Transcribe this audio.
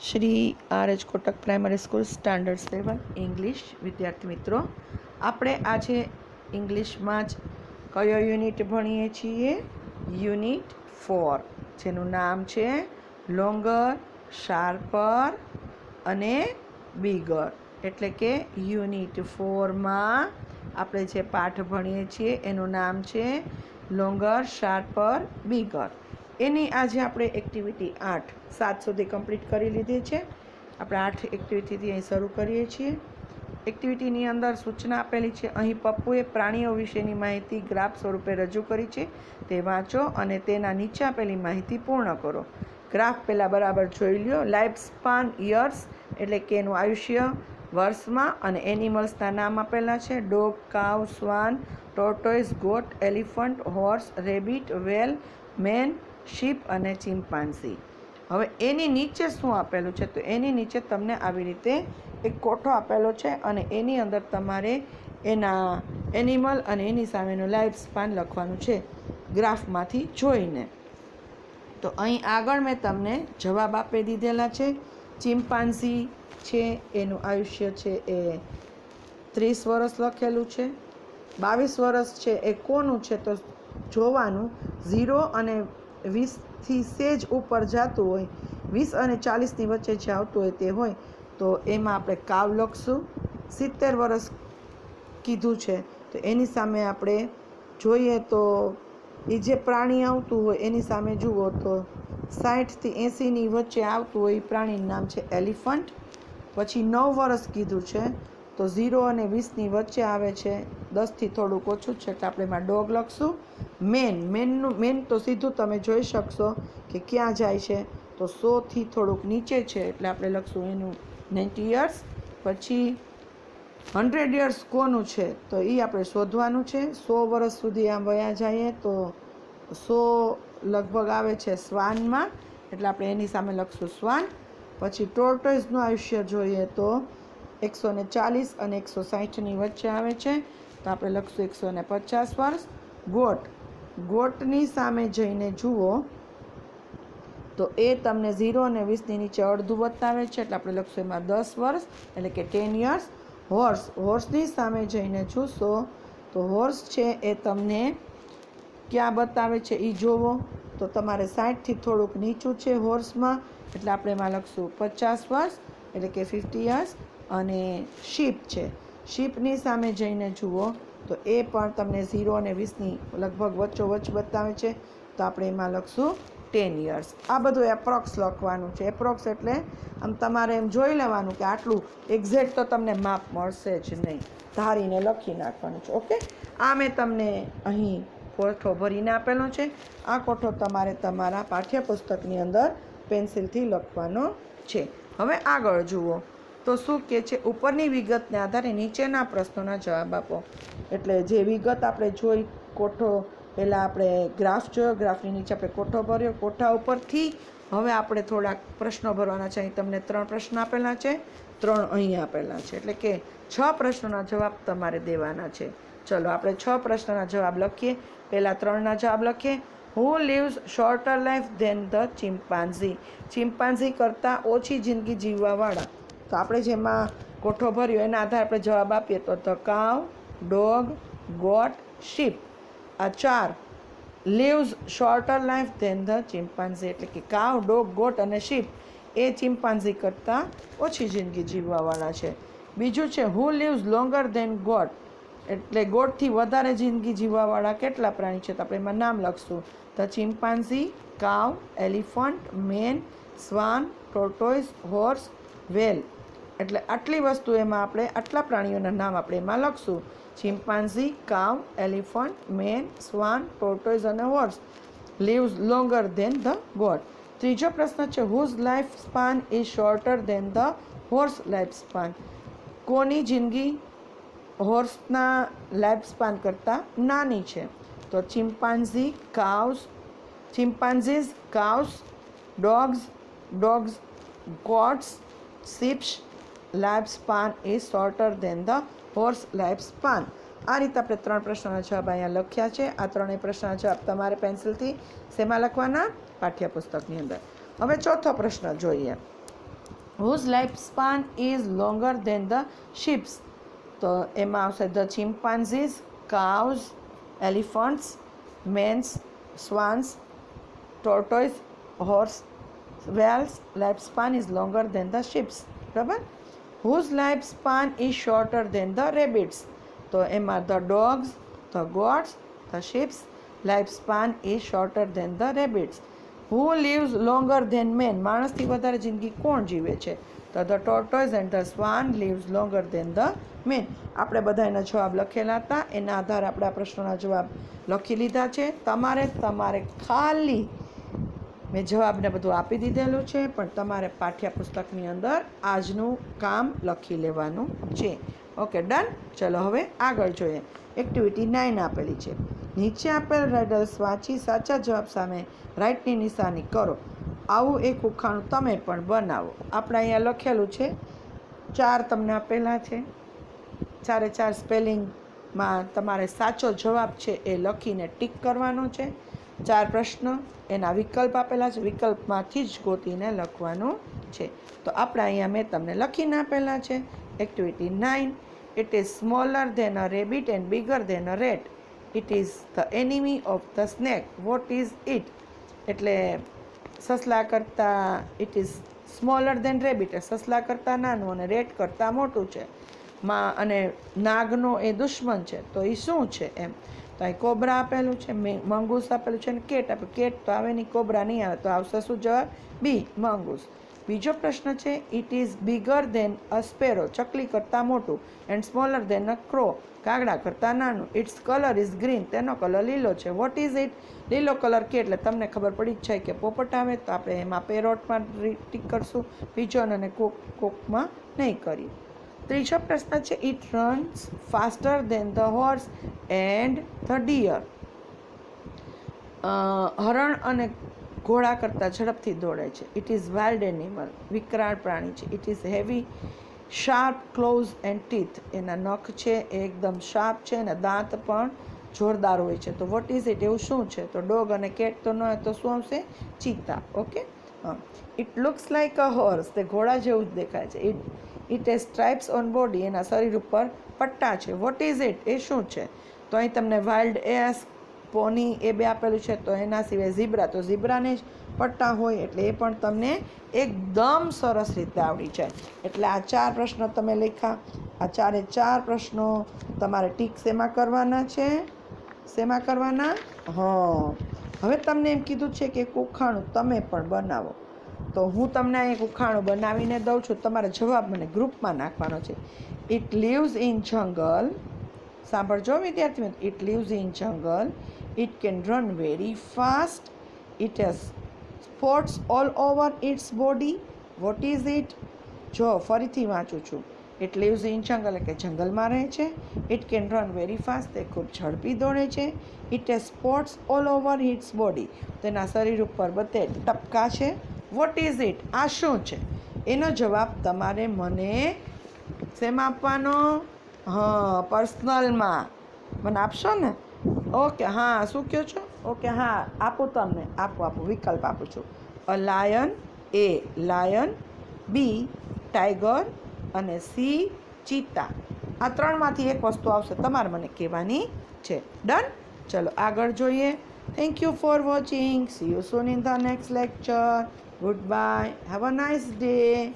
Shri R H. Kotak primary school standard 7 English વિદ્યાર્થી મિત્રો, આપણે આજે ઇંગ્લિશમાં જ કયો યુનિટ ભણીએ છીએ? યુનિટ 4, જેનું નામ છે લોંગર, શાર્પર અને બિગર. એટલે કે યુનિટ 4માં આપણે જે પાઠ ભણીએ છીએ એનું નામ છે લોંગર, શાર્પર, બિગર. એની આજે આપણે એક્ટિવિટી 8 7 સુધી કમ્પ્લીટ કરી લીધી છે. આપણે 8 એક્ટિવિટીથી અહીં શરૂ કરીએ છીએ. એક્ટિવિટીની અંદર સૂચના આપેલી છે. અહીં પપ્પુએ પ્રાણીઓ વિશેની માહિતી ગ્રાફ સ્વરૂપે રજૂ કરી છે, તે વાંચો અને તેના નીચે આપેલી માહિતી પૂર્ણ કરો. ગ્રાફ પહેલાં બરાબર જોઈ લ્યો. લાઈફ સ્પાન યર્સ એટલે કે એનું આયુષ્ય વર્ષમાં, અને એનિમલ્સના નામ આપેલા છે: dog, cow, swan, tortoise, goat, elephant, horse, rabbit, whale, man, sheep અને ચિમ્પાન્ઝી. હવે એની નીચે શું આપેલું છે? તો એની નીચે તમને આવી રીતે એક કોઠો આપેલો છે અને એની અંદર તમારે એના એનિમલ અને એની સામેનું લાઈફ સ્પાન લખવાનું છે ગ્રાફમાંથી જોઈને. તો અહીં આગળ મેં તમને જવાબ આપી દીધેલા છે. ચિમ્પાન્ઝી છે, એનું આયુષ્ય છે એ 30 વર્ષ લખેલું છે. 22 વર્ષ છે એ કોનું છે? તો જોવાનું 0 અને 20થી સેજ ઉપર જતું હોય, 20 અને 40ની વચ્ચે જે આવતું હોય તે હોય તો એમાં આપણે કાવ લખશું. 70 વર્ષ કીધું છે તો એની સામે આપણે જોઈએ તો એ જે પ્રાણી આવતું હોય એની સામે જુઓ તો 60થી 80ની વચ્ચે આવતું હોય એ પ્રાણીનું નામ છે એલિફન્ટ. પછી 9 વર્ષ કીધું છે તો 0 અને 20ની વચ્ચે આવે છે, 10થી થોડુંક ઓછું છે એટલે આપણે એમાં ડોગ લખશું. મેન તો સીધું તમે જોઈ શકશો કે ક્યાં જાય છે, તો 100થી થોડુંક નીચે છે એટલે આપણે લખશું એનું 90 યર્સ. પછી 100 યર્સ કોનું છે? તો એ આપણે શોધવાનું છે. 100 વર્ષ સુધી આમ વયા જઈએ તો 100 લગભગ આવે છે શ્વાનમાં, એટલે આપણે એની સામે લખશું શ્વાન. પછી ટોર્ટોઇઝનું આયુષ્ય જોઈએ તો 140 અને 160ની વચ્ચે આવે છે તો આપણે લખશું 150 વર્ષ. ગોટની સામે જઈને જુઓ તો એ તમને 0 અને 20ની નીચે અડધું બતાવે છે એટલે આપણે લખશું એમાં 10 વર્ષ એટલે કે 10 યર્સ. હોર્સની સામે જઈને જોશો તો હોર્સ છે એ તમને ક્યાં બતાવે છે એ જોવો તો તમારે 60થી થોડુંક નીચું છે હોર્સમાં, એટલે આપણે એમાં લખશું 50 વર્ષ એટલે કે 50 યર્સ. અને શીપ છે, શીપની સામે જઈને જુઓ તો એ પણ તમને 0 અને 20ની લગભગ વચ્ચોવચ્ચ બતાવે છે તો આપણે એમાં લખશું 10 યર્સ. આ બધું એપ્રોક્સ લખવાનું છે. એપ્રોક્સ એટલે આમ તમારે એમ જોઈ લેવાનું કે આટલું એક્ઝેક્ટ તો તમને માપ મળશે જ નહીં, ધારીને લખી નાખવાનું છે. ઓકે, આ મેં તમને અહીં કોઠો ભરીને આપેલો છે. આ કોઠો તમારે તમારા પાઠ્યપુસ્તકની અંદર પેન્સિલથી લખવાનો છે. હવે આગળ જુઓ તો શું કહે છે? ઉપરની વિગતને આધારે નીચેના પ્રશ્નોના જવાબ આપો. એટલે જે વિગત આપણે જોઈ, કોઠો પહેલાં આપણે ગ્રાફ જોયો, ગ્રાફની નીચે આપણે કોઠો ભર્યો, કોઠા ઉપરથી હવે આપણે થોડાક પ્રશ્નો ભરવાના છે. અહીં તમને 3 પ્રશ્ન આપેલા છે, 3 અહીં આપેલા છે, એટલે કે 6 પ્રશ્નોના જવાબ તમારે દેવાના છે. ચલો આપણે 6 પ્રશ્નોના જવાબ લખીએ. પહેલાં 3ના જવાબ લખીએ. Who lives shorter life than the chimpanzee? Chimpanzee કરતાં ઓછી જિંદગી જીવવાવાળા. તો આપણે જેમાં કોઠો ભર્યો એના આધારે આપણે જવાબ આપીએ તો the cow, dog, got, sheep. આ 4 lives shorter life than the chimpanzee એટલે કે કાવ, ડોગ, ગોટ અને શીપ એ ચિમ્પાન્ઝી કરતાં ઓછી જિંદગી જીવવાવાળા છે. બીજું છે who lives longer than goat એટલે ગોટથી વધારે જિંદગી જીવવાવાળા કેટલા પ્રાણી છે? તો આપણે એમાં નામ લખશું: the chimpanzee, cow, elephant, man, swan, tortoise, horse, વેલ. એટલે આટલી વસ્તુ એમાં આપણે આટલા પ્રાણીઓના નામ આપણે એમાં લખશું: chimpanzee, cow, elephant, man, swan, tortoise અને horse lives longer than the goat. ત્રીજો પ્રશ્ન છે whose life span is shorter than the horse life span? કોની જિંદગી હોર્સના લાઈફ સ્પાન કરતાં નાની છે? તો chimpanzees, cows, dogs, goats, sheeps life span is shorter than the horse life span. આ રીતે આપણે 3 પ્રશ્નોના જવાબ અહીંયા લખ્યા છે. આ 3 પ્રશ્નોના જવાબ તમારે પેન્સિલથી શેમાં લખવાના? પાઠ્યપુસ્તકની અંદર. હવે ચોથો પ્રશ્ન જોઈએ. Whose life span is longer than the sheeps. તો એમાં આવશે the chimpanzees, cows, elephants, mans, swans, tortoise, horse, whales life span is longer than the ships. બરાબર. whose life span is shorter than the rabbits. તો એમાં the dogs, the goats, the sheep life span is shorter than the rabbits. who lives longer than men. માણસથી વધારે જિંદગી કોણ જીવે છે? તો the tortoise and the swan lives longer than the men. આપણે બધા એના જવાબ લખેલા હતા, એના આધારે આપણે આ પ્રશ્નોના જવાબ લખી લીધા છે. તમારે ખાલી મેં જવાબને બધું આપી દીધેલું છે, પણ તમારે પાઠ્યપુસ્તકની અંદર આજનું કામ લખી લેવાનું છે. Okay, done. ચલો હવે આગળ જોઈએ. એક્ટિવિટી 9 આપેલી છે. નીચે આપેલ રાઇડલ્સ વાંચી સાચા જવાબ સામે રાઇટની નિશાની કરો. આવું એક ઉખાણું તમે પણ બનાવો. આપણે અહીંયા લખેલું છે, 4 તમને આપેલા છે. 4 સ્પેલિંગમાં તમારે સાચો જવાબ છે એ લખીને ટીક કરવાનો છે. 4 પ્રશ્ન, એના વિકલ્પ આપેલા છે, વિકલ્પમાંથી જ ગોતીને લખવાનું છે. તો આપણે અહીંયા મેં તમને લખીને આપેલા છે. Activity 9. It is smaller than a rabbit and bigger than a rat. It is the enemy of the snake. What is it? એટલે સસલા કરતાં it is smaller than rabbit, સસલા કરતાં નાનું અને રેટ કરતાં મોટું છે. અને નાગનો એ દુશ્મન છે. તો એ શું છે એમ? તો અહીં કોબરા આપેલું છે, મંગૂસ આપેલું છે અને કેટ આપેલું. કેટ તો આવે નહીં, કોબરા નહીં આવે. તો આવશે શું જવાબ? બી, મંગૂસ. બીજો પ્રશ્ન છે, it is bigger than a sparrow. ચકલી કરતાં મોટું. And smaller than a crow. કાગડા કરતાં નાનું. Its colour is green. તેનો કલર લીલો છે. What is it? લીલો કલર કે એટલે તમને ખબર પડી જ જાય કે પોપટ આવે. તો આપણે એમાં પેરોટમાં ટીક કરશું, પિજોન અને કોકમાં નહીં કરીએ. ત્રીજો પ્રશ્ન છે, it runs faster than the horse and the deer. હરણ અને ઘોડા કરતાં ઝડપથી દોડે છે. It is wild animal. વિકરાળ પ્રાણી છે. It is heavy sharp claws and teeth. એના નખ છે એ એકદમ શાર્પ છે અને દાંત પણ જોરદાર હોય છે. તો વોટ ઇઝ ઇટ? એવું શું છે? તો ડોગ અને કેટ તો ન હોય તો શું આવશે? Cheetah. Okay. It looks like a horse. તે ઘોડા જેવું જ દેખાય છે. It has stripes on body. એના શરીર ઉપર પટ્ટા છે. What is it? એ શું છે? તો અહીં તમને વાઇલ્ડ એસ, પોની એ બે આપેલું છે. તો એના સિવાય ઝીબ્રા, તો ઝીબ્રાને જ પટ્ટા હોય એટલે એ પણ તમને એકદમ સરસ રીતે આવડી જાય. એટલે આ 4 પ્રશ્નો તમે લખ્યા. આ 4 પ્રશ્નો તમારે ટીક શેમાં કરવાના છે? શેમાં કરવાના? હવે તમને એમ કીધું છે કે એક ઉખાણું તમે પણ બનાવો. તો હું તમને એક ઉખાણું બનાવીને દઉં છું. તમારે જવાબ મને ગ્રુપમાં નાખવાનો છે. ઇટ લીવ્સ ઇન જંગલ. સાંભળજો વિદ્યાર્થી મિત્રો. It lives in jungle. It can run very fast. It has spots all over its body. What is it? જો ફરીથી વાંચું છું. ઇટ લીવ્સ ઇન જંગલ એટલે જંગલમાં રહે છે. It can run very fast. તે ખૂબ ઝડપી દોડે છે. It has spots all over its body. તેના શરીર ઉપર બધે ટપકા છે. What is it? આ શું છે? એનો જવાબ તમારે મને શેમાં આપવાનો? પર્સનલમાં મને આપશો ને? ઓકે. શું કહો છો? ઓકે, આપું તમને. આપું વિકલ્પ આપું છું. A lion. A lion. B tiger અને સી ચીતા. આ 3માંથી એક વસ્તુ આવશે, તમારે મને કહેવાની છે. ડન. ચલો આગળ જોઈએ. Thank you for watching. C you soon in the next lecture. Goodbye. Have a nice day.